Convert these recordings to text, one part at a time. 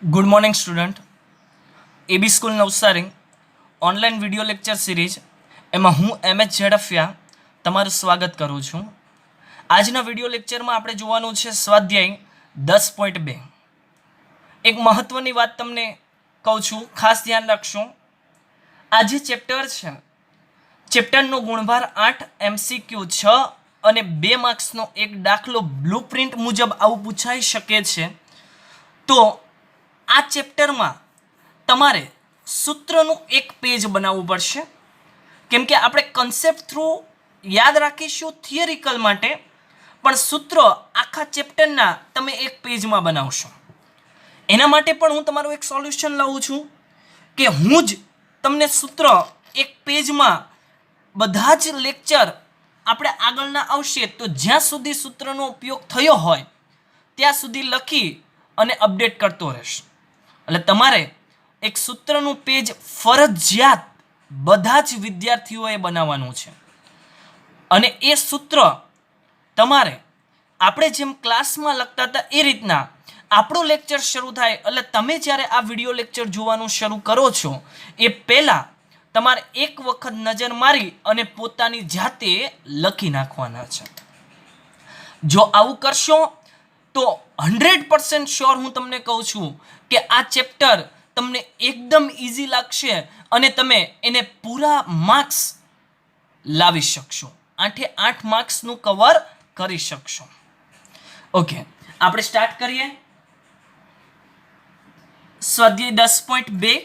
Good morning student. A B school Navsari online video lecture series એમાં હું એમ.એચ. ઝડફિયા તમારું સ્વાગત કરું છું. આજના વિડીયો લેક્ચરમાં આપણે જોવાનું છે સ્વાધ્યાય 10.2. એક મહત્ત્વની વાત તમને કહું છું, ખાસ ધ્યાન રાખશો. આ જે ચેપ્ટર છે, ચેપ્ટરનો ગુણભાર 8, MCQ 6 અને 2 માર્ક્સનો એક દાખલો બ્લુપ્રિન્ટ મુજબ આવું પૂછાઈ શકે છે. તો આ ચેપ્ટરમાં તમારે સૂત્રનું એક પેજ બનાવવું પડશે, કેમ કે આપણે કન્સેપ્ટ થ્રુ યાદ રાખીશું થિયરિકલ માટે, પણ સૂત્ર આખા ચેપ્ટરના તમે એક પેજમાં બનાવશો. એના માટે પણ હું તમારું એક સોલ્યુશન લાવું છું કે હું જ તમને સૂત્ર એક પેજમાં બધા જ લેક્ચર આપણે આગળના આવશે તો જ્યાં સુધી સૂત્રનો ઉપયોગ થયો હોય ત્યાં સુધી લખી અને અપડેટ કરતો રહેશે. એટલે તમારે એક સૂત્રનું પેજ ફરજિયાત બધા જ વિદ્યાર્થીઓએ બનાવવાનું છે. અને એ સૂત્ર તમારે આપણે જેમ ક્લાસમાં લખતા હતા એ રીતના આપણો લેક્ચર શરૂ થાય એટલે તમે જ્યારે આ વિડીયો લેક્ચર જોવાનું શરૂ કરો છો એ પહેલાં તમારે એક વખત નજર મારી અને પોતાની જાતે લખી નાખવાના છે. જો આવું કરશો તો 100% શ્યોર હું તમને કહું છું કે આ ચેપ્ટર તમને એકદમ ઇઝી લાગશે અને તમે એને પૂરા માર્ક્સ લાવી શકશો, 8 માર્ક્સનું કવર કરી શકશો. ઓકે, આપણે સ્ટાર્ટ કરીએ. સ્વાધ્યાય 10.2.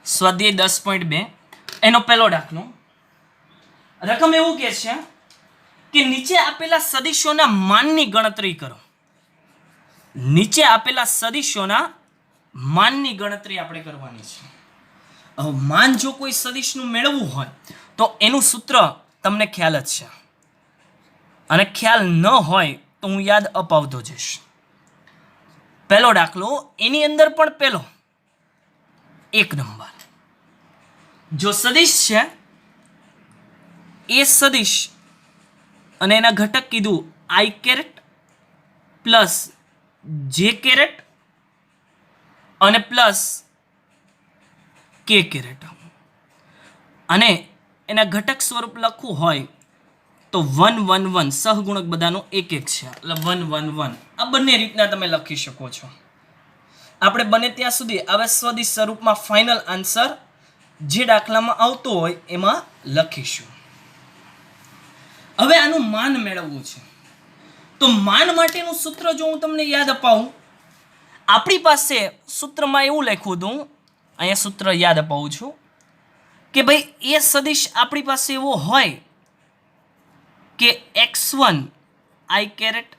સ્વાધ્યાય 10.2 એનો પહેલો દાખલો. રકમ એવું કહે છે કે નીચે આપેલા સદિશોના માનની ગણતરી કરો. નીચે આપેલા સદિશોના માનની ગણતરી આપણે કરવાની છે. હવે માન જો કોઈ સદિશનું મેળવવું હોય તો એનું સૂત્ર તમને ખ્યાલ જ છે, અને ખ્યાલ ન હોય તો હું યાદ અપાવતો જઈશ. પહેલો દાખલો, એની અંદર પણ પહેલો 1 નંબર. જો સદિશ છે એ સદિશ અને એના ઘટક કીધું આઈ કેરેટ પ્લસ જે કેરેટ અને પ્લસ કે કેરેટ, અને એના ઘટક સ્વરૂપ લખવું હોય તો 1 1 1, સહગુણક બધાનો 1 1 છે એટલે 1 1 1. આ બંને રીતના તમે લખી શકો છો. આપણે બને ત્યાં સુધી આવા સદિશ સ્વરૂપમાં ફાઇનલ આન્સર જે દાખલામાં આવતો હોય એમાં લખીશું. હવે આનું માન મેળવવું છે તો માન માટેનું સૂત્ર જો હું તમને યાદ અપાવું, આપણી પાસે સૂત્રમાં એવું લખ્યું હતું, અહીંયા સૂત્ર યાદ અપાવું છું કે ભાઈ એ સદિશ આપણી પાસે એવો હોય કે x1 આઈ કેરેટ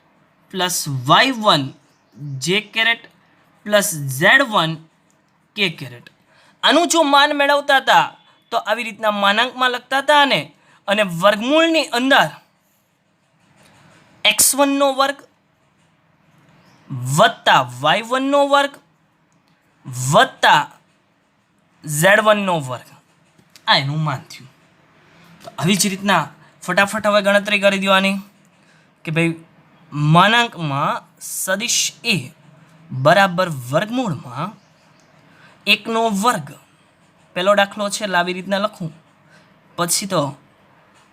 પ્લસ y1 જે કેરેટ પ્લસ z1 કે કેરેટ. આનું જો માન મેળવતા હતા તો આવી રીતના માનાંકમાં લખતા હતા અને વર્ગમૂળની અંદર x1 નો વર્ગ વત્તા y1 નો વર્ગ વત્તા z1 નો વર્ગ, આ એનું માન થયું. તો આવી જ રીતના ફટાફટ હવે ગણતરી કરી દેવાની કે ભાઈ માનાંકમાં સદિશ એ બરાબર વર્ગમૂળમાં 1 નો વર્ગ. પહેલો દાખલો છે એટલે આવી રીતના લખું, પછી તો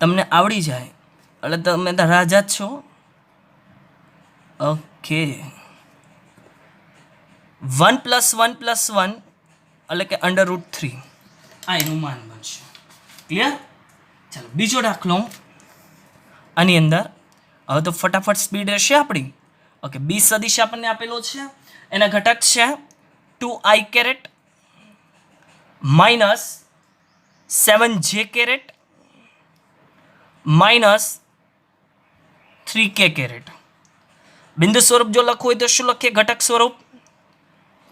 તમને આવડી જાય એટલે તમે તો રાજા જ છો. ઓકે, 1 + 1 + 1 એટલે કે √3, આ એનું માન બનશે. ક્લિયર? ચાલો બીજો દાખલો આની અંદર. હવે તો ફટાફટ સ્પીડ રહેશે આપણી. ઓકે, બી સદિશ આપણને આપેલો છે, એના ઘટક છે 2i caret minus 7j caret minus 3k caret. બિંદુ સ્વરૂપ જો લખવું હોય તો શું લખીએ? ઘટક સ્વરૂપ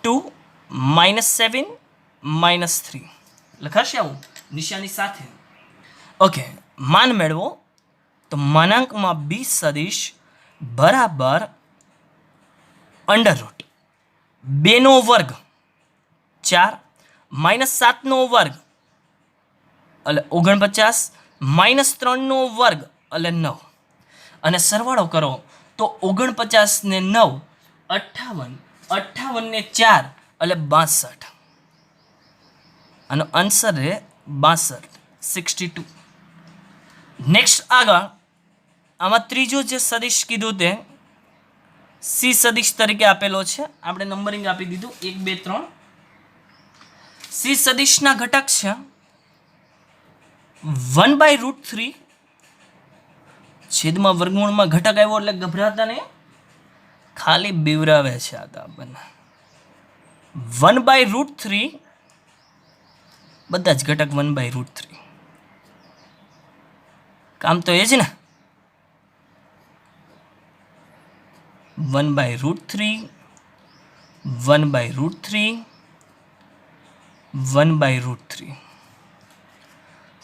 2 - 7 - 3 લખાશે આવું નિશાની સાથે. ઓકે, માન મેળવો તો માનાંકમાં બી સદિશ બરાબર √2 નો વર્ગ 4 - 7 નો વર્ગ એટલે 49 માઇનસ 3નો વર્ગ એટલે 9 અને સરવાળો કરો તો 49 ને 9 58, 58 ને 4 એટલે 62. આનો આન્સર છે 62, 62. નેક્સ્ટ આગળ આમાં ત્રીજો જે સદિશ કીધું તે સી સદિશ તરીકે આપેલો છે. આપણે નંબરિંગ આપી દીધું 1 2 3. સી સદિશના ઘટક છે 1/√3 છેદમાં વર્ગમૂળમાં ઘટક આવ્યો એટલે ગભરાતા નહીં, ખાલી બીવરાવે છે આ તો આપણને. 1/√3 બધા જ ઘટક 1/√3. કામ તો એ જ ને. 1/√3 1/√3 1/√3.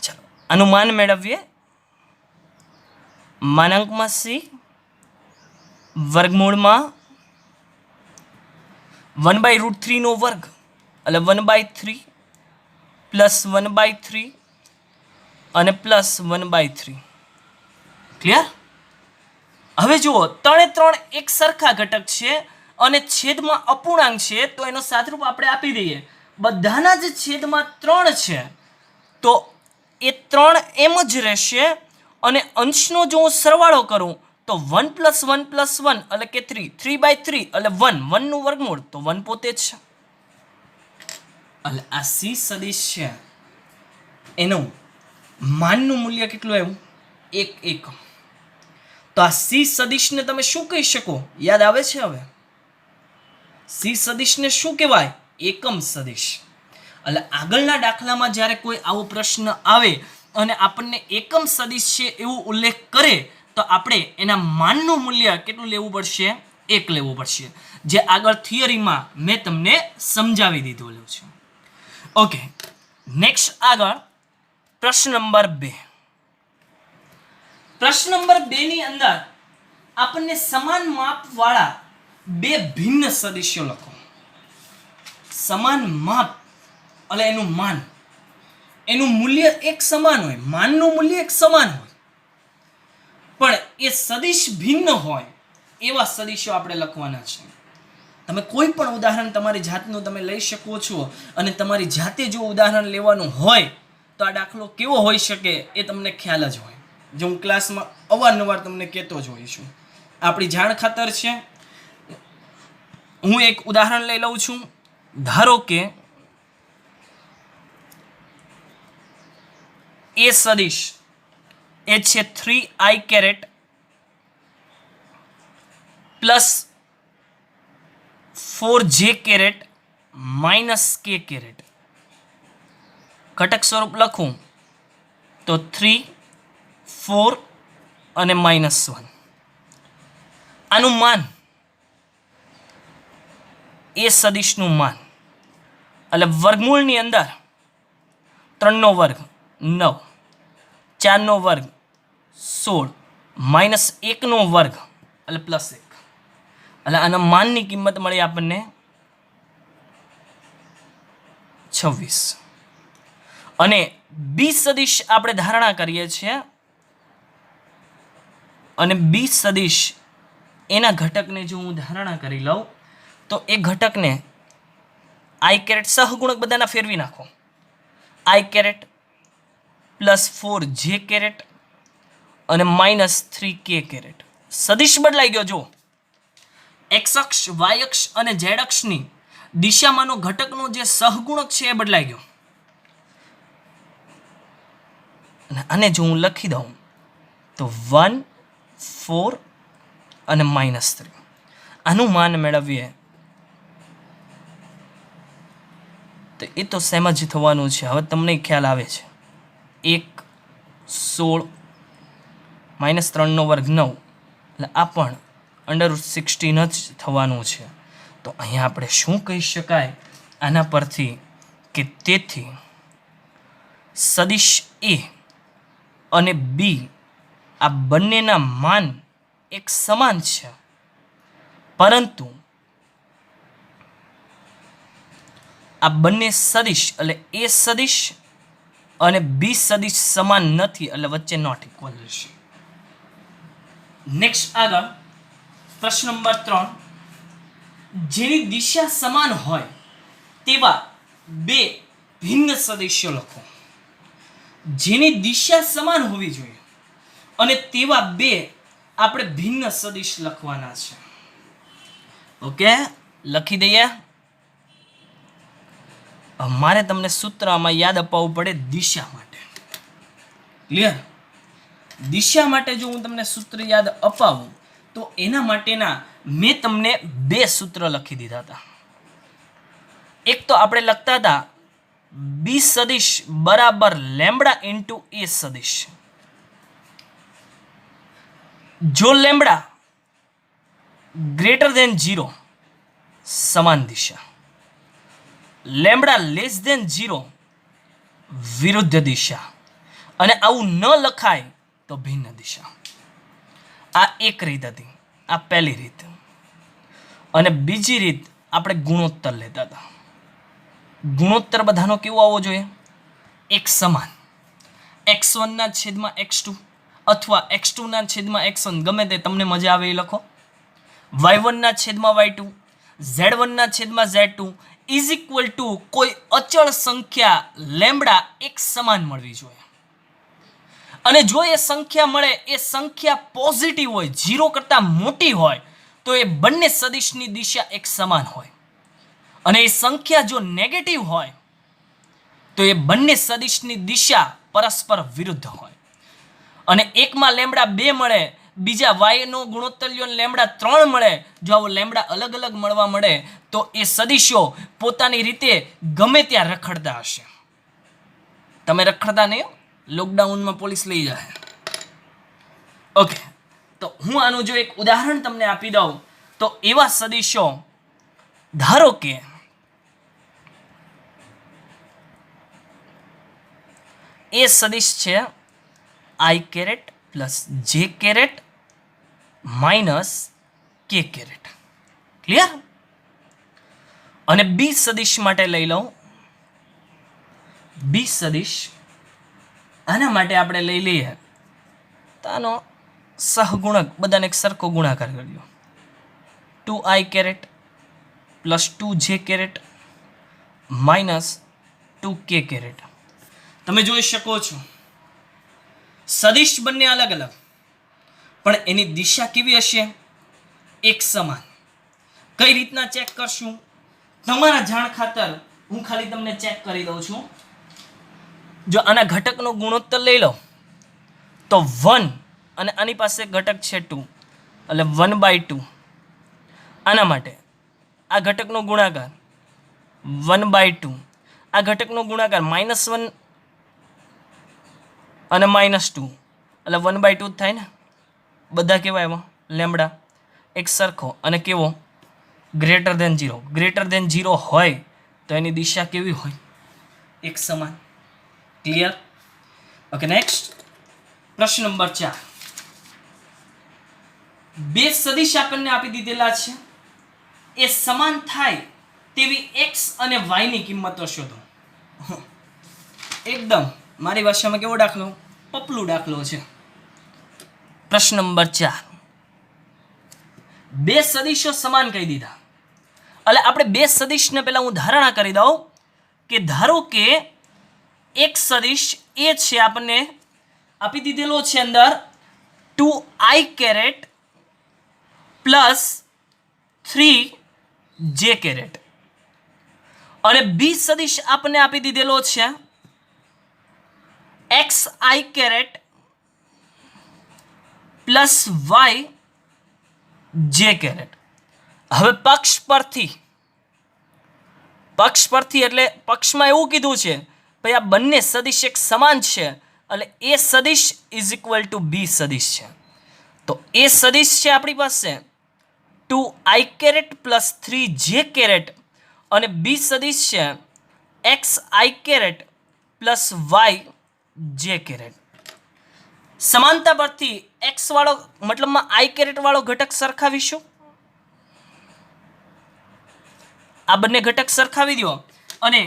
ચલો આનું માન મેળવીએ. માનાંકમાં સી વર્ગમૂળમાં 1/√3 નો વર્ગ એટલે 1/3 પ્લસ 1/3 અને પ્લસ 1/3. ક્લિયર? હવે જુઓ 3 એક સરખા ઘટક છે અને છેદમાં અપૂર્ણાંક છે, તો એનો સાદરૂપ આપણે આપી દઈએ. બધાના જ છેદમાં 3 છે તો એ 3 એમ જ રહેશે અને અંશનો જો હું સરવાળો કરું તો 1 + 1 + 1 એટલે કે 3, 3/3 એટલે 1, 1 નું વર્ગમૂળ તો 1 પોતે જ છે. એટલે આ સી સદિશ છે એનું માનનું મૂલ્ય કેટલું આવ્યું? 1 એકમ. તો આ સી સદિશને તમે શું કહી શકો? યાદ આવે છે હવે? સી સદિશને શું કહેવાય? એકમ સદિશ. એટલે આગળના દાખલામાં જ્યારે કોઈ આવો પ્રશ્ન આવે અને આપણને એકમ સદિશ છે એવું ઉલ્લેખ કરે તો આપણે એના માનનું મૂલ્ય કેટલું લેવું પડશે? 1 લેવું પડશે, જે આગળ થિયરીમાં મેં તમને સમજાવી દીધું છે. ઓકે, નેક્સ્ટ આગળ પ્રશ્ન નંબર 2. પ્રશ્ન નંબર 2 ની અંદર આપણને સમાન માપવાળા બે ભિન્ન સદિશો લખો. સમાન માપ એટલે એનું માન, એનું મૂલ્ય એક સમાન હોય, માનનું મૂલ્ય એક સમાન હોય, પણ એ સદિશ ભિન્ન હોય એવા સદિશો આપણે લખવાના છે. તમે કોઈ પણ ઉદાહરણ તમારી જાતનું તમે લઈ શકો છો અને તમારી જાતે જો ઉદાહરણ લેવાનું હોય તો આ દાખલો કેવો હોઈ શકે એ તમને ખ્યાલ જ હોય, જે હું ક્લાસમાં અવારનવાર તમને કહેતો જ હોઈ છું. આપણી જાણ ખાતર છે. હું એક ઉદાહરણ લઈ લઉં છું. ધારો કે એ સદિશ એ છે 3i caret plus 4j caret minus k caret. ઘટક સ્વરૂપ લખું તો 3, 4 અને -1. આનું માન એ સદિશનું માન એટલે વર્ગમૂળની અંદર 3 નો વર્ગ 9, 4 નો વર્ગ 16, -1 નો વર્ગ એટલે +1. એટલે આના માનની કિંમત મળી આપણને 26. અને બી સદિશ આપણે ધારણા કરીએ છીએ અને બી સદિશ એના ઘટકને જો હું ધારણા કરી લઉં તો એ ઘટકને i કેરેટ સહગુણક બધાના ફેરવી નાખો. i caret plus 4j caret અને -3k કેરેટ. સદિશ બદલાઈ ગયો. જો એક્સ અક્ષ, વાય અક્ષ અને ઝેડ અક્ષની દિશામાંનો ઘટકનો જે સહગુણક છે એ બદલાઈ ગયો. અને જો હું લખી દઉં તો 1, 4 અને -3. આનું માન મેળવીએ તો એ તો સેમ જ થવાનું છે. હવે તમને ખ્યાલ આવે છે. 1, 16 -3 નો વર્ગ 9 એટલે આ પણ √16 જ થવાનું છે. તો અહીંયા આપણે શું કહી શકાય આના પરથી કે તેથી સદિશ એ અને બી આ બંનેના માન એક સમાન છે, પરંતુ આ બંને સદિશ એટલે એ સદિશ અને બી સદિશ સમાન નથી એટલે વચ્ચે નોટ ઇક્વલ રહેશે. નેક્સ્ટ આગળ પ્રશ્ન નંબર 3, જેની દિશા સમાન હોય તેવા બે ભિન્ન સદિશો લખો. જેની દિશા સમાન હોવી જોઈએ અને તેવા બે આપણે ભિન્ન સદિશ લખવાના છે. ઓકે, લખી દઈએ. મારે તમને સૂત્ર આમાં યાદ અપાવવું પડે દિશા માટે. ક્લિયર? દિશા માટે જો હું તમને સૂત્ર યાદ અપાવું તો એના માટેના મેં તમને બે સૂત્ર લખી દીધા હતા. એક તો આપણે લખતા હતા બી સદિશ બરાબર લેમ્બડા ઇન્ટુ એ સદિશ. જો લેમ્બડા ગ્રેટર ધેન 0 સમાન દિશા, લેમ્બડા લેસ ધેન 0 વિરુદ્ધ દિશા, અને આવું ન લખાય તો ભિન્ન દિશા. આ એક રીત હતી, આ પહેલી રીત. અને બીજી રીત આપણે ગુણોત્તર લેતા હતા. ગુણોત્તર બધાનો કેવો આવવો જોઈએ? એક સમાન. x1 ના છેદમાં x2 અથવા x2 ના છેદમાં x1, ગમે તે તમને મજા આવે એ લખો. y1 ના છેદમાં y2, z1 ના છેદમાં z2 ઇઝ ઇક્વલ ટુ કોઈ અચળ સંખ્યા લેમ્બડા એક સમાન મળવી જોઈએ. અને જો એ સંખ્યા મળે એ સંખ્યા પોઝિટિવ હોય, 0 કરતાં મોટી હોય, તો એ બંને સદિશની દિશા એક સમાન હોય. અને એ સંખ્યા જો નેગેટિવ હોય તો એ બંને સદિશની દિશા પરસ્પર વિરુદ્ધ હોય. અને એકમાં લેમ્બડા 2 મળે, બીજા વાયનો ગુણોત્તર લ્યો લેમ્બડા 3 મળે. જો આવો લેમ્બડા અલગ અલગ મળવા મળે તો એ સદિશો પોતાની રીતે ગમે ત્યાં રખડતા હશે. તમે રખડતા નહીં, લોકડાઉનમાં પોલીસ લઈ જાય. ઓકે, તો હું આનું જો એક ઉદાહરણ તમને આપી દઉં તો એવા સદિશો, ધારો કે એ સદિશ છે i કેરેટ પ્લસ જે કેરેટ માઇનસ કે કેરેટ. ક્લિયર? અને બી સદિશ માટે લઈ લઉં. બી સદિશ આના માટે આપણે લઈ લઈએ તો આનો સહગુણક બધાને એક સરખો ગુણાકાર કર્યો. 2i caret plus 2j caret minus 2k caret. તમે જોઈ શકો છો સદિશ બંને અલગ અલગ, પણ એની દિશા કેવી હશે? એક સમાન. કઈ રીતના ચેક કરશું? તમારા જાણ ખાતર હું ખાલી તમને ચેક કરી દઉં છું. જો આના ઘટકનો ગુણોત્તર લઈ લો તો 1 અને આની પાસે ઘટક છે 2 એટલે 1/2. આના માટે આ ઘટકનો ગુણાકાર 1/2, આ ઘટકનો ગુણાકાર -1 અને -2 એટલે 1/2 જ થાય ને. બધા કેવા એમાં લેમ્બડા એક સરખો અને કેવો? Greater than 0. ગ્રેટર ધેન 0 હોય તો એની દિશા કેવી હોય? એક સમાન. ક્લિયર? ઓકે, નેક્સ્ટ પ્રશ્ન નંબર 4. બે સદિશ આપણને આપી દીધેલા છે, એ સમાન થાય તેવી x અને y ની કિંમતો શોધો. એકદમ મારી ભાષામાં કેવો દાખલો? પપલું દાખલો છે. પ્રશ્ન નંબર 4. બે સદિશો સમાન કહી દીધા એટલે આપણે બે સદિશને પહેલા હું ધારણા કરી દઉં કે ધારો કે એક સદિશ એ છે આપણને આપી દીધેલો છે અંદર 2i caret plus 3j caret, અને બી સદિશ આપણને આપી દીધેલો છે xi caret plus yj caret. હવે પક્ષ પરથી એટલે પક્ષમાં એવું કીધું છે ભાઈ આ બંને સદિશ એક સમાન છે એટલે એ સદિશ ઇઝ ઇક્વલ ટુ બી સદિશ છે. તો એ સદિશ છે આપણી પાસે 2i caret plus 3j caret, અને બી સદિશ છે xi caret plus yj caret. સમાનતા પરથી x વાળો મતલબમાં i કેરેટ વાળો ઘટક સરખાવીશું. આ બંને ઘટક સરખાવી દો અને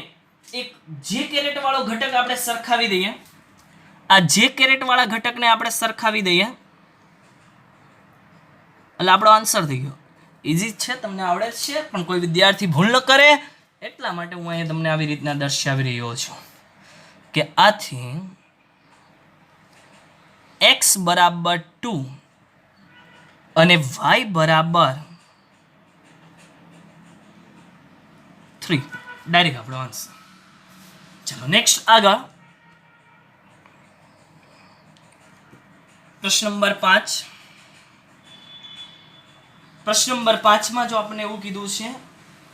એક જે કેરેટ વાળો ઘટક આપણે સરખાવી દઈએ, આ જે કેરેટ વાળા ઘટકને આપણે સરખાવી દઈએ એટલે આપણો આન્સર થઈ ગયો. ઇઝી છે, તમને આવડે જ છે, પણ કોઈ વિદ્યાર્થી ભૂલ ન કરે એટલા માટે હું અહીંયા તમને આવી રીતના દર્શાવી રહ્યો છું કે આથી x બરાબર 2 અને y બરાબર 3 ડાયરેક્ટ આપણો આન્સર. ચલો નેક્સ્ટ આગળ પ્રશ્ન નંબર 5. પ્રશ્ન નંબર 5 માં જો આપણે એવું કીધું છે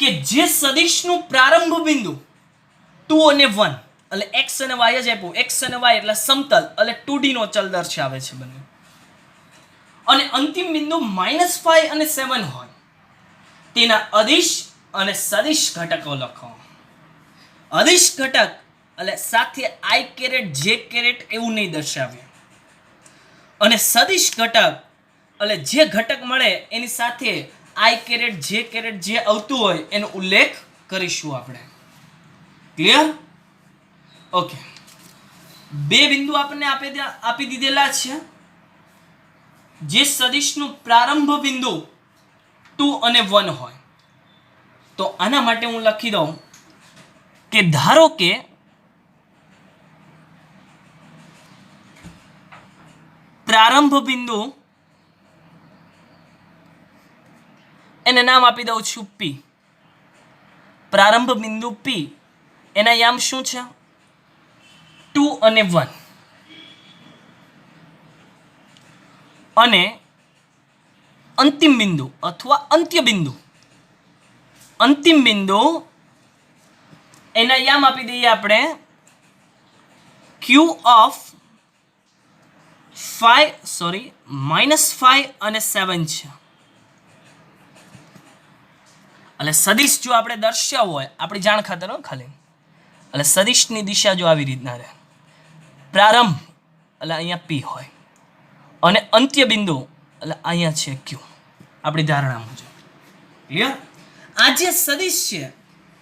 કે જે સદિશનું પ્રારંભ બિંદુ 2 અને 1 એટલે x અને y જ આપ્યું, x અને y એટલે સમતલ એટલે 2D નો ચલ દર્શાવે છે બંને, અને અંતિમ બિંદુ -5 અને 7 હોય તેના અદિશ અને સદિશ ઘટકો લખો. અદિશ ઘટક એટલે સાથે i કેરેટ j કેરેટ એવું નહીં દર્શાવ્યું, અને સદિશ ઘટક એટલે જે ઘટક મળે એની સાથે i કેરેટ j કેરેટ જે આવતું હોય એનો ઉલ્લેખ કરીશું આપણે. ક્લિયર? ઓકે. બે બિંદુ આપણને આપી દીધેલા છે. જે સદિશનું પ્રારંભ બિંદુ 2 અને 1 હોય તો આના માટે હું લખી દઉં કે ધારો કે પ્રારંભ બિંદુ એને નામ આપી દઉં છું P. પ્રારંભ બિંદુ P એના યામ શું છે? 2 અને 1. અને અંતિમ બિંદુ અથવા અંત્ય બિંદુ, અંતિમ બિંદુ એના યામ આપી દઈએ આપણે Q ઓફ -5 અને 7 છે. એટલે સદિશ જો આપણે દર્શાવવું હોય આપણી જાણ ખાતર ખાલી, એટલે સદિશની દિશા જો આવી રીતના રહે, પ્રારંભ એટલે અહીંયા P હોય અને અંત્ય બિંદુ એટલે અહીંયા છે Q આપણી ધારણા મુજબ. ક્લિયર? આ જે સદિશ છે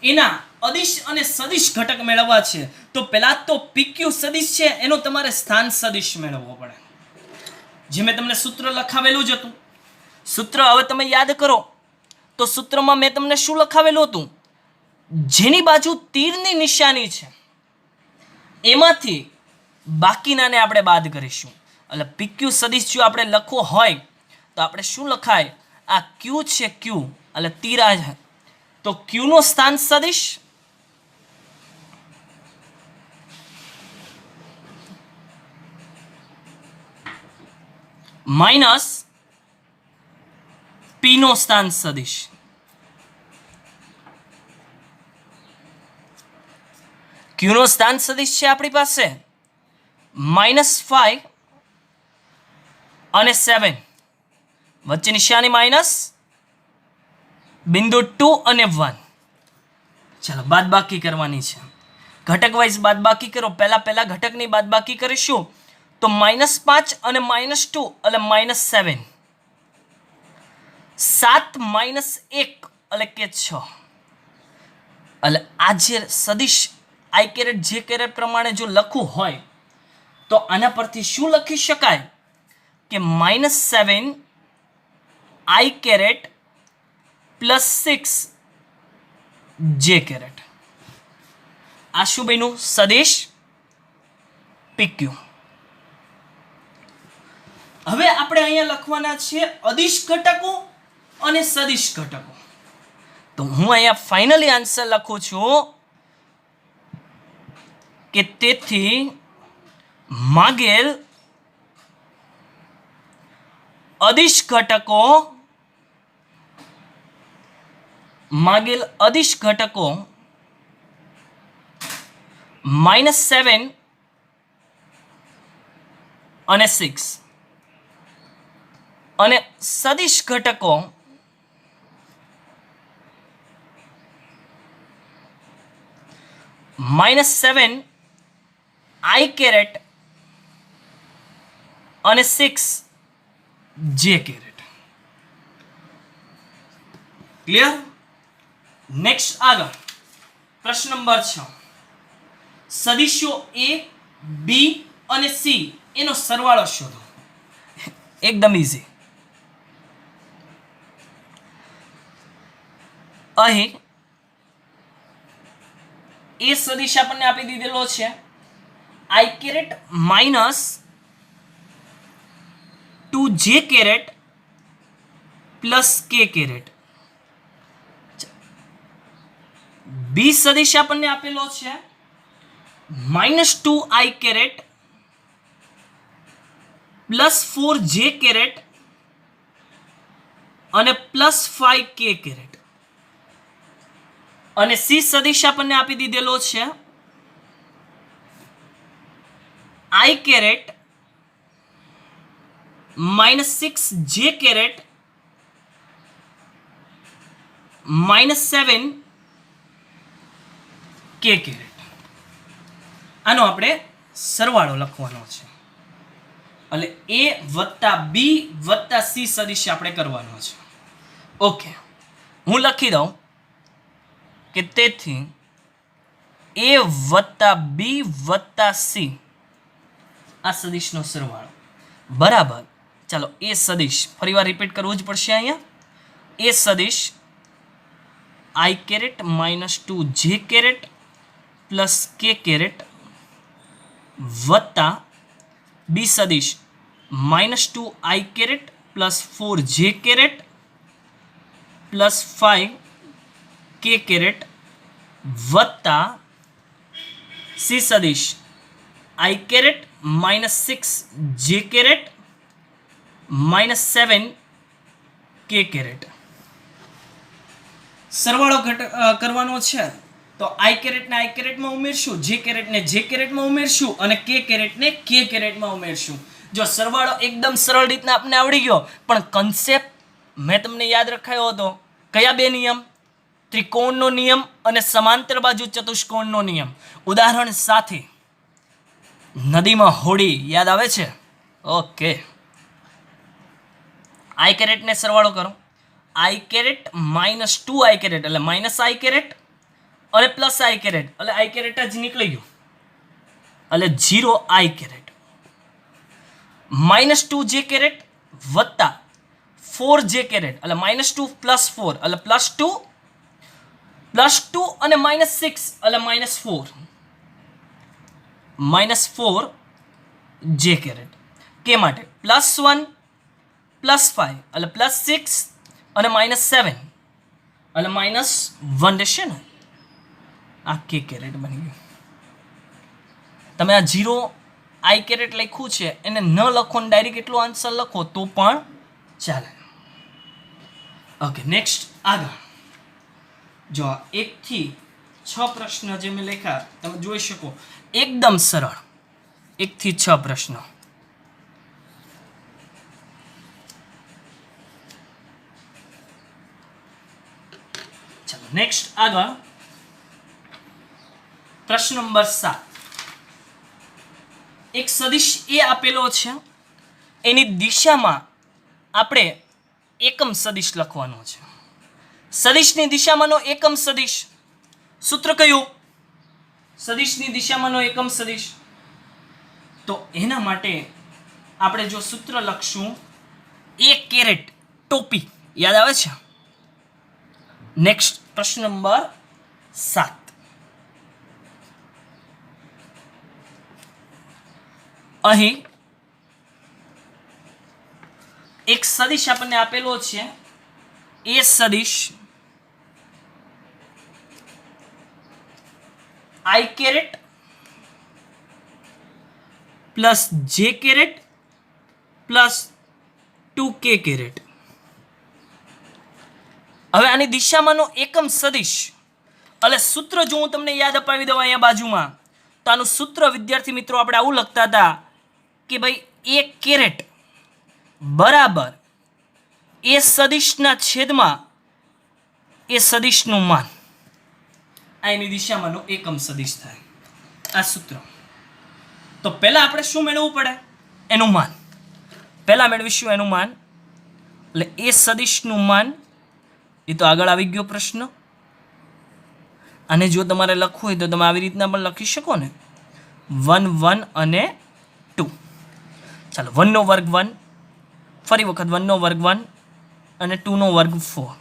એના અદિશ અને સદિશ ઘટક મેળવવા છે તો પહેલા તો PQ સદિશ છે એનો તમારે સ્થાન સદિશ મેળવવો પડે. જે મેં તમને સૂત્ર લખાવેલું જ હતું, સૂત્ર હવે તમે યાદ કરો તો સૂત્રમાં મેં તમને શું લખાવેલું હતું? જેની બાજુ તીરની નિશાની છે એમાંથી બાકીનાને આપણે બાદ કરીશું. એટલે PQ સદિશ જો આપણે લખવો હોય તો આપણે શું લખાય? આ Q છે, Q એટલે તીર આ છે તો Q નો સ્થાન સદિશ માઇનસ P નો સ્થાન સદિશ. Q નો સ્થાન સદિશ છે આપણી પાસે -5 અને 7, વચ્ચે નિશાની માઇનસ, બિંદુ 2 અને 1. ચાલો બાદબાકી કરવાની છે, ઘટક વાઇઝ બાદબાકી કરો. પહેલા ઘટકની બાદબાકી કરીશું તો -5 અને -2 એટલે -7, 7 -1 એટલે કે 6. એટલે આ જે સદિશ i કેરેટ જે કેરેટ પ્રમાણે જો લખવું હોય તો આના પરથી શું લખી શકાય કે -7 i કેરેટ +6 j કેરેટ. આ શું બન્યું? સદિશ PQ. હવે આપણે અહીંયા લખવાના છે અદિશ ઘટકો અને સદિશ ઘટકો. તો હું અહીંયા ફાઇનલી આન્સર લખું છું કે તેથી માગેલ અદિશ ઘટકો -7 અને 6 અને સદિશ ઘટકો -7 i કેરેટ અને 6 j કેરેટ. ક્લિયર? નેક્સ્ટ આગળ પ્રશ્ન નંબર 6. સદિશો એ, બી અને સી એનો સરવાળો શોધો. એકદમ ઇઝી. અહીં એ સદિશ આપણને આપી દીધેલો છે i caret minus 2j caret plus k caret. B સદિશ આપણને આપેલો છે -2i caret plus 4j caret અને પ્લસ 5k કેરેટ. અને સી સદિશ આપણને આપી દીધેલો છે i caret -6j caret -7k caret. આનો આપણે સરવાળો લખવાનો છે. એટલે એ વત્તા બી વત્તા સી સદિશ આપણે કરવાનો છે. ઓકે, હું લખી દઉં કે તેથી એ વત્તા બી વત્તા સી આ સદિશનો સરવાળો બરાબર. ચાલો, એ સદિશ ફરીવાર રિપીટ કરવું જ પડશે અહીંયા. એ સદિશ i caret -2j caret plus k caret વત્તા બી સદિશ -2i caret plus 4j caret plus 5k caret વત્તા સી સદિશ i caret -6j caret -7k caret. સરવાળો કરવાનો છે તો આઈ કેરેટને આઈ કેરેટમાં ઉમેરશું, જે કેરેટને જે કેરેટમાં ઉમેરશું અને કે કેરેટને કે કેરેટમાં ઉમેરશું. જો સરવાળો એકદમ સરળ રીતના આપને આવડી ગયો, પણ કન્સેપ્ટ મેં તમને યાદ રખાયો હતો. કયા બે નિયમ? ત્રિકોણનો નિયમ અને સમાંતર બાજુ ચતુષ્કોણનો નિયમ. ઉદાહરણ સાથે નદીમાં હોડી યાદ આવે છે? ઓકે, આઈ કેરેટને સરવાળો કરો. આઈ કેરેટ -2i કેરેટ એટલે -i કેરેટ અને પ્લસ આઈ કેરેટ એટલે આઈ કેરેટ જ નીકળી ગયું એટલે 0i કેરેટ -2j કેરેટ વત્તા 4j કેરેટ એટલે -2 પ્લસ 4 એટલે +2 અને -6 એટલે -4j કેરેટ. કે માટે +1 +5 એટલે +6 અને -7 એટલે -1 રહેશે ને. આ કે કેરેટ બની ગયું. તમે આ 0i કેરેટ લખ્યું છે એને ન લખો ને ડાયરેક્ટ એટલો આન્સર લખો તો પણ ચાલે. ઓકે, નેક્સ્ટ આગળ જો 1 થી 6 પ્રશ્ન જે મેં લખ્યા તમે જોઈ શકો, એકદમ સરળ 1 થી 6 પ્રશ્નો. ચાલો નેક્સ્ટ આગળ પ્રશ્ન નંબર 7. એક સદિશ એ આપેલો છે, એની દિશામાં આપણે એકમ સદિશ લખવાનો છે. સદિશની દિશામાંનો એકમ સદિશ સૂત્ર કયું? સદિશની દિશામાંનો એકમ સદિશ. તો એના માટે આપણે જો સૂત્ર લખશું એ કેરેટ ટોપી. યાદ આવે છે? નેક્સ્ટ પ્રશ્ન નંબર 7. અહીં એક સદિશ આપણને આપેલો છે, એ સદિશ આઈ કેરેટ પ્લસ જે કેરેટ પ્લસ 2k કેરેટ. હવે આની દિશામાંનો એકમ સદિશ એટલે સૂત્ર જો હું તમને યાદ અપાવી દઉં અહીંયા બાજુમાં, તો આનું સૂત્ર વિદ્યાર્થી મિત્રો આપણે આવું લખતા હતા કે ભાઈ એ કેરેટ બરાબર એ સદિશના છેદમાં એ સદિશનું માન. આ એની દિશામાંનો એકમ સદિશ થાય. આ સૂત્ર. તો પહેલા આપણે શું મેળવવું પડે? એનું માન. પહેલા મેળવીશું એનું માન. એટલે એ સદિશનું માન એ તો આગળ આવી ગયો પ્રશ્ન. અને જો તમારે લખવું હોય તો તમે આવી રીતના પણ લખી શકો ને, 1 1 અને 2. ચાલો, 1નો વર્ગ 1, ફરી વખત 1નો વર્ગ 1 અને 2નો વર્ગ 4,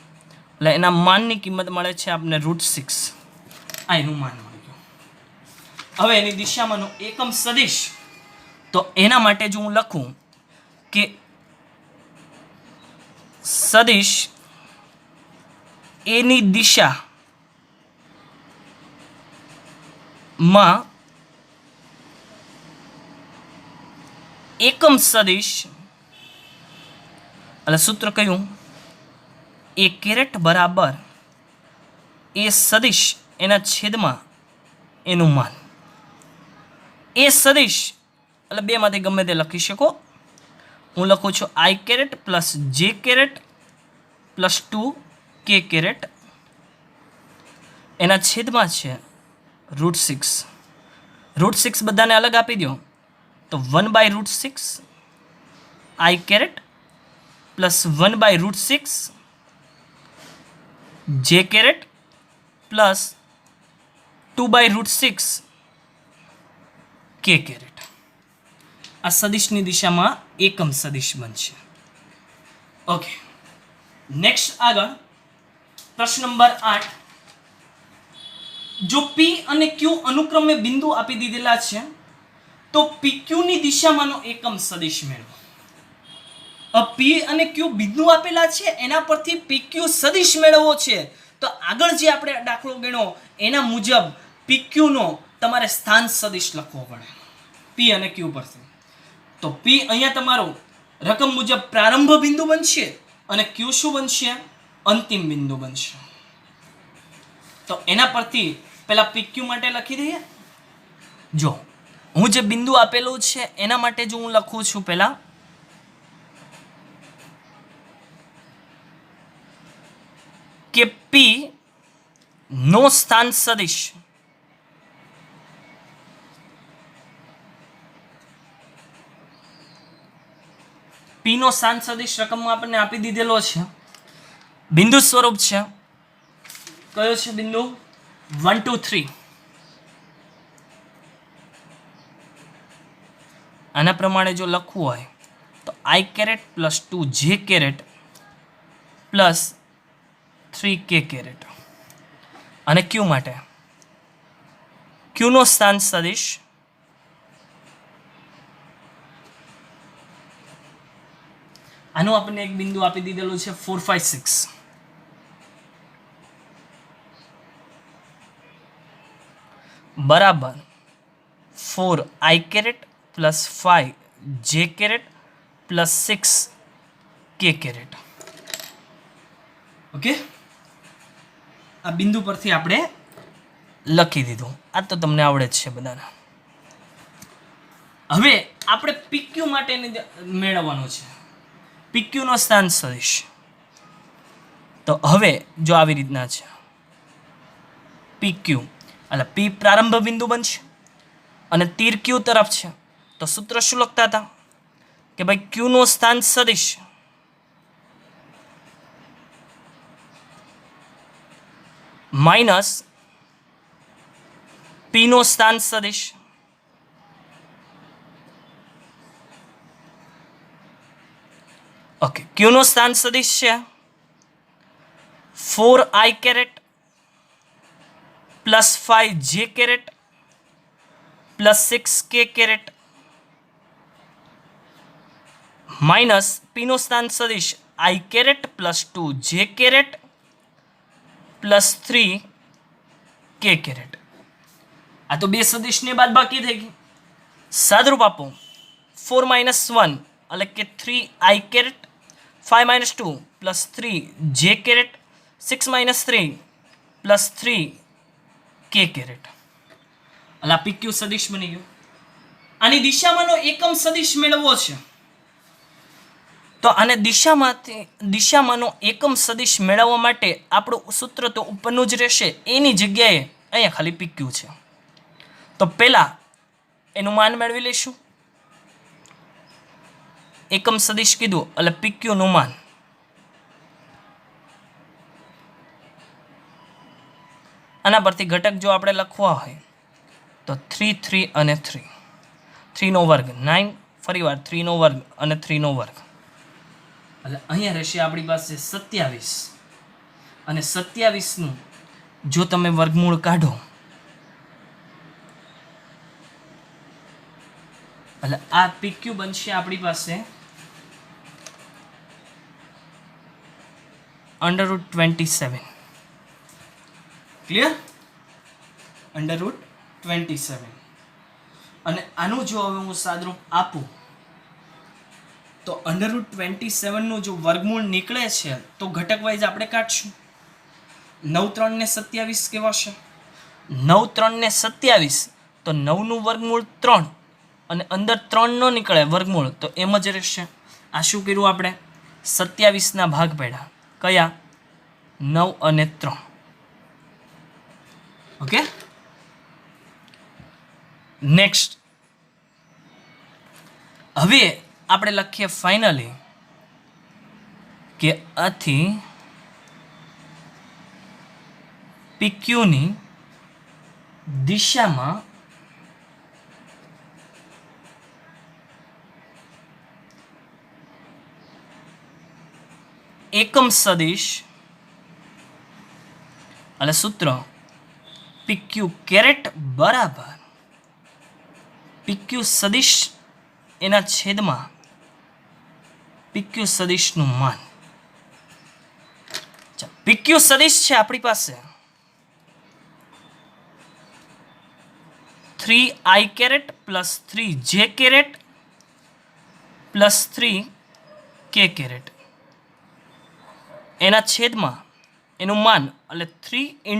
એટલે એના માનની કિંમત મળે છે આપણે √6. આ એનું માન મળી ગયું. હવે એની દિશામાંનો એકમ સદિશ, તો એના માટે જો હું લખું કે સદિશ એની દિશામાં એકમ સદિશ, એટલે સૂત્ર કયું, એ કેરેટ બરાબર એ સદિશ એના છેદમાં એનું માન. એ સદિશ એટલે બેમાંથી ગમે તે લખી શકો. હું લખું છું આઈ કેરેટ પ્લસ જે કેરેટ પ્લસ 2 કે કેરેટ, એના છેદમાં છે √6. √6 બધાને અલગ આપી દો તો 1/√6 આઈ કેરેટ પ્લસ 1/√6 જે કેરેટ પ્લસ 2/√6 કે કેરેટ. આ સદિશની દિશામાં એકમ સદિશ બનશે. ઓકે, નેક્સ્ટ આગળ પ્રશ્ન નંબર 8. જો P અને Q અનુક્રમે બિંદુ આપી દીધેલા છે તો PQ ની દિશામાંનો એકમ સદિશ મેળવો. P અને Q બિંદુ આપેલા છે, એના પરથી PQ સદિશ મેળવવો છે. તો આગળ જે આપણે દાખલો ગણ્યો એના મુજબ PQ નો તમારે સ્થાન સદિશ લખવો પડે P અને Q પરથી. તો P અહીંયા તમારો રકમ મુજબ પ્રારંભ બિંદુ બનશે અને Q શું બનશે, અંતિમ બિંદુ બનશે. તો એના પરથી પહેલા PQ માટે લખી દઈએ. જો હું જે બિંદુ આપેલું છે એના માટે જો હું લખું છું પહેલા કે P નો સ્થાન સદિશ P નો સ્થાન સદિશ રકમમાં આપણને આપી દીધેલો છે. બિંદુ સ્વરૂપ છે, કયો છે બિંદુ, 1 2 3. આના પ્રમાણે જો લખવું હોય તો આઈ કેરેટ પ્લસ 2 જે કેરેટ પ્લસ 3 કે કેરેટ. અને Q માટે Q નો સ્થાન સદિશ આનું આપણને એક બિંદુ આપી દીધેલું છે 4 5 6. બરાબર 4 આઈ કેરેટ પ્લસ 5 જે કેરેટ પ્લસ 6 કે કેરેટ. ઓકે, આ બિંદુ પરથી આપણે લખી દીધું. આ તો તમને આવડે જ છે બધાને. હવે આપણે PQ માટે મેળવવાનું છે, PQ નો સ્થાન સદિશ. તો હવે જો આવી રીતના છે PQ, એટલે P પ્રારંભ બિંદુ બનશે અને તીર Q તરફ છે. તો સૂત્ર શું લખતા હતા કે ભાઈ Q નો સ્થાન સદિશ માઇનસ P નો સ્થાન સદિશ ઓકે. Q નો સ્થાન સદિશ છે 4 આઈ કેરેટ પ્લસ 5 જે કેરેટ પ્લસ 6 કે કેરેટ માઇનસ P નો સ્થાન સદિશ આઈ કેરેટ પ્લસ 2 જે કેરેટ પ્લસ 3 કે કેરેટ. આ તો બે સદિશની બાદ બાકી થઈ ગઈ. સાદરૂપ આપો 4 માઇનસ 1 એટલે કે 3 આઈ કેરેટ 5 માઇનસ 2 પ્લસ 3 જે કેરેટ 6 માઇનસ 3 પ્લસ 3 કે કેરેટ. એટલે આ PQ સદિશ બની ગયું. આની દિશામાંનો એકમ સદિશ મેળવવો છે તો આને દિશામાંનો એકમ સદિશ મેળવવા માટે આપણું સૂત્ર તો ઉપરનું જ રહેશે, એની જગ્યાએ અહીંયા ખાલી PQ છે. તો પહેલા એનું માન મેળવી લઈશું. એકમ સદિશ કીધું એટલે PQ નું માન. આના પરથી ઘટક જો આપણે લખવા હોય તો 3 3 અને 3, 3નો વર્ગ 9, ફરીવાર 3નો વર્ગ અને 3નો વર્ગ, એટલે અહીંયા રહેશે આપણી પાસે 27, અને 27નું જો તમે વર્ગમૂળ કાઢો એટલે આ PQ બનશે આપણી પાસે √27. ક્લિયર? √27. અને આનું જો હવે હું સાદરૂપ આપું તો √27 નું જો વર્ગમૂળ નીકળે છે તો ઘટક વાઇઝ આપણે કાઢશું. 9 3 ને 27 કેવા છે? 9 3 ને 27, તો 9 નું વર્ગમૂળ 3 અને અંદર 3 નો નીકળે વર્ગમૂળ તો એમ જ રહેશે. આ શું કર્યું આપણે? 27 ના ભાગ પાડ્યા. કયા? 9 અને 3. Okay, next. હવે આપણે લખીએ ફાઇનલી કે આથી PQ ની દિશામાં એકમ સદિશ એટલે સૂત્ર PQ કેરેટ બરાબર PQ સદિશ એના છેદમાં PQ સદિશનું માન. PQ સદિશ છે આપણી પાસે 3i caret plus 3j caret plus 3k caret, એના છેદમાં એનું માન એટલે 3 ×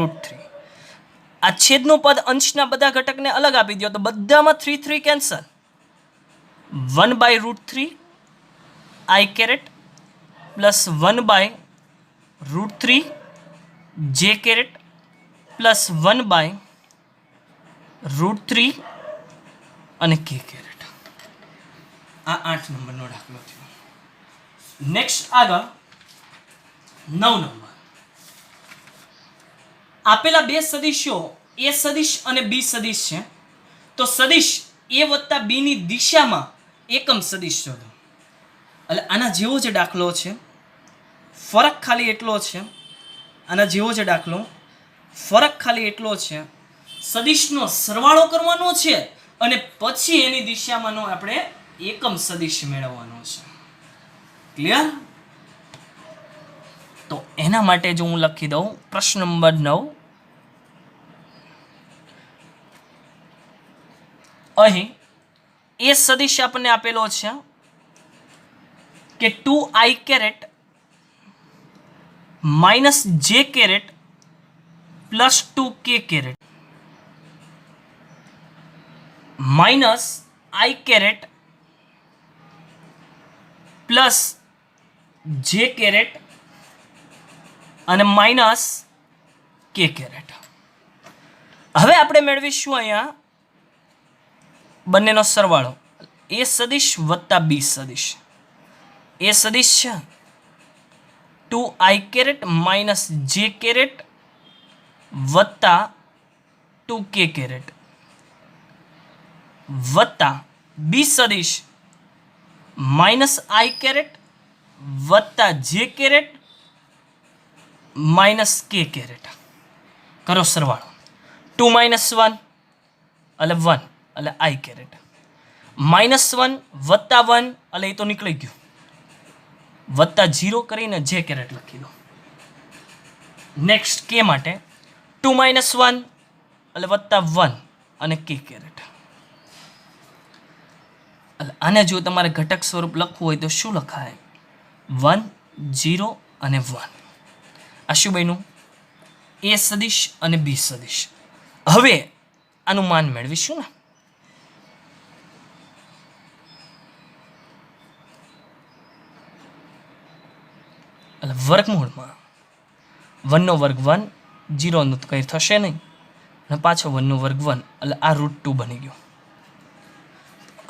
√3. આ છેદનું પદ અંશના બધા ઘટકને અલગ આપી દો તો બધામાં 3 3 cancel. 1/√3 i caret plus 1/√3 j caret plus 1/√3 અને k કેરેટ. આ 8 નંબરનો દાખલો થયો. નેક્સ્ટ આગળ 9 નંબર. આપેલા બે સદિશો એ સદિશ અને બી સદિશ છે, તો સદિશ એ વત્તા બી ની દિશામાં એકમ સદિશ શોધો. એટલે આના જેવો જ દાખલો છે, ફરક ખાલી એટલો છે. આના જેવો જ દાખલો, ફરક ખાલી એટલો છે, સદિશનો સરવાળો કરવાનો છે અને પછી એની દિશામાંનો આપણે એકમ સદિશ મેળવવાનો છે. ક્લિયર? તો એના માટે જો હું લખી દઉં પ્રશ્ન નંબર 9. અહીં એ સદિશ આપણને આપેલો છે કે 2i caret minus j caret plus 2k caret minus i caret plus j caret અને માઇનસ k કેરેટ. હવે આપણે મેળવીશું અહીંયા બંનેનો સરવાળો, એ સદિશ વત્તા બી સદિશ. એ સદિશ છે 2i caret minus j caret વત્તા 2k કેરેટ વત્તા બી સદિશ માઇનસ i કેરેટ વત્તા j caret minus k caret. કરો સરવાળો. 2 - 1 એટલે 1 એટલે i કેરેટ, -1 વત્તા 1 એટલે એ તો નીકળી ગયું, વત્તા 0 કરીને j કેરેટ લખી દો. નેક્સ્ટ k માટે 2 - 1 એટલે વત્તા 1 અને k કેરેટ. એટલે આને જો તમારે ઘટક સ્વરૂપ લખવું હોય તો શું લખાય? 1 0 અને 1. આ શું બન્યું? એ સદિશ અને બી સદિશ. હવે આનું માન મેળવીશું ને. એટલે વર્ગમૂળમાં 1 નો વર્ગ 1, 0 નું તો કંઈ થશે નહીં, અને પાછો 1 નો વર્ગ 1 એટલે આ √2 બની ગયો.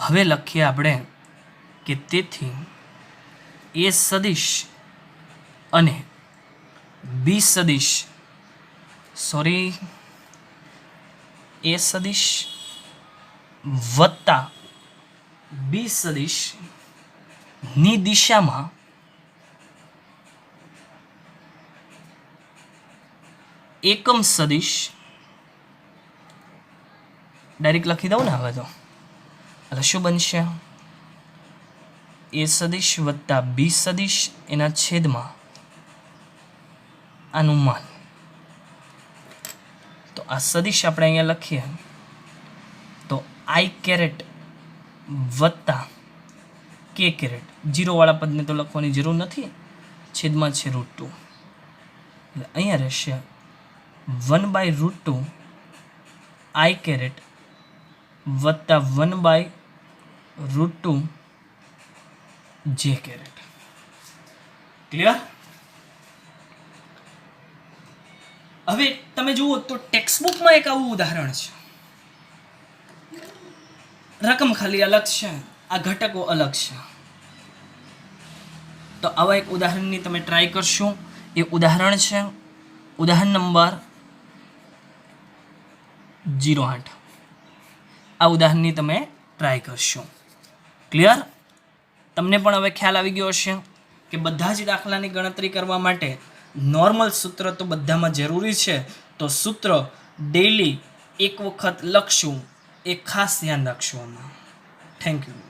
હવે લખીએ આપણે કે તેથી એ સદિશ અને બી સદિશ સોરી, એ સદિશ વત્તા બી સદિશ ની દિશામાં એકમ સદિશ, ડાયરેક્ટ લખી દઉં ને હવે તો, એટલે શું બનશે? એ સદિશ વત્તા બી સદિશ એના છેદમાં આનું માન. તો આ સદિશ આપણે અહીંયા લખીએ તો આઈ કેરેટ વત્તા કે કેરેટ, જીરોવાળા પદને તો લખવાની જરૂર નથી, છેદમાં છે √2, એટલે અહીંયા રહેશે 1/√2 આઈ કેરેટ વત્તા 1/√2 જે કેરેટ. ક્લિયર? હવે તમે જુઓ તો ટેક્સ્ટબુકમાં એક આવું ઉદાહરણ છે. રકમ ખાલી અલગ છે, આ ઘટકો અલગ છે. તો આવા એક ઉદાહરણની તમે ટ્રાય કરશો. એ ઉદાહરણ છે ઉદાહરણ નંબર 08. આ ઉદાહરણની તમે ટ્રાય કરશો. ક્લિયર? તમને પણ હવે ખ્યાલ આવી ગયો હશે કે બધા જ દાખલાની ગણતરી કરવા માટે નોર્મલ સૂત્ર તો બધામાં જરૂરી છે. તો સૂત્ર ડેઈલી એક વખત લખશું, એ ખાસ ધ્યાન રાખશું આમાં. Thank you.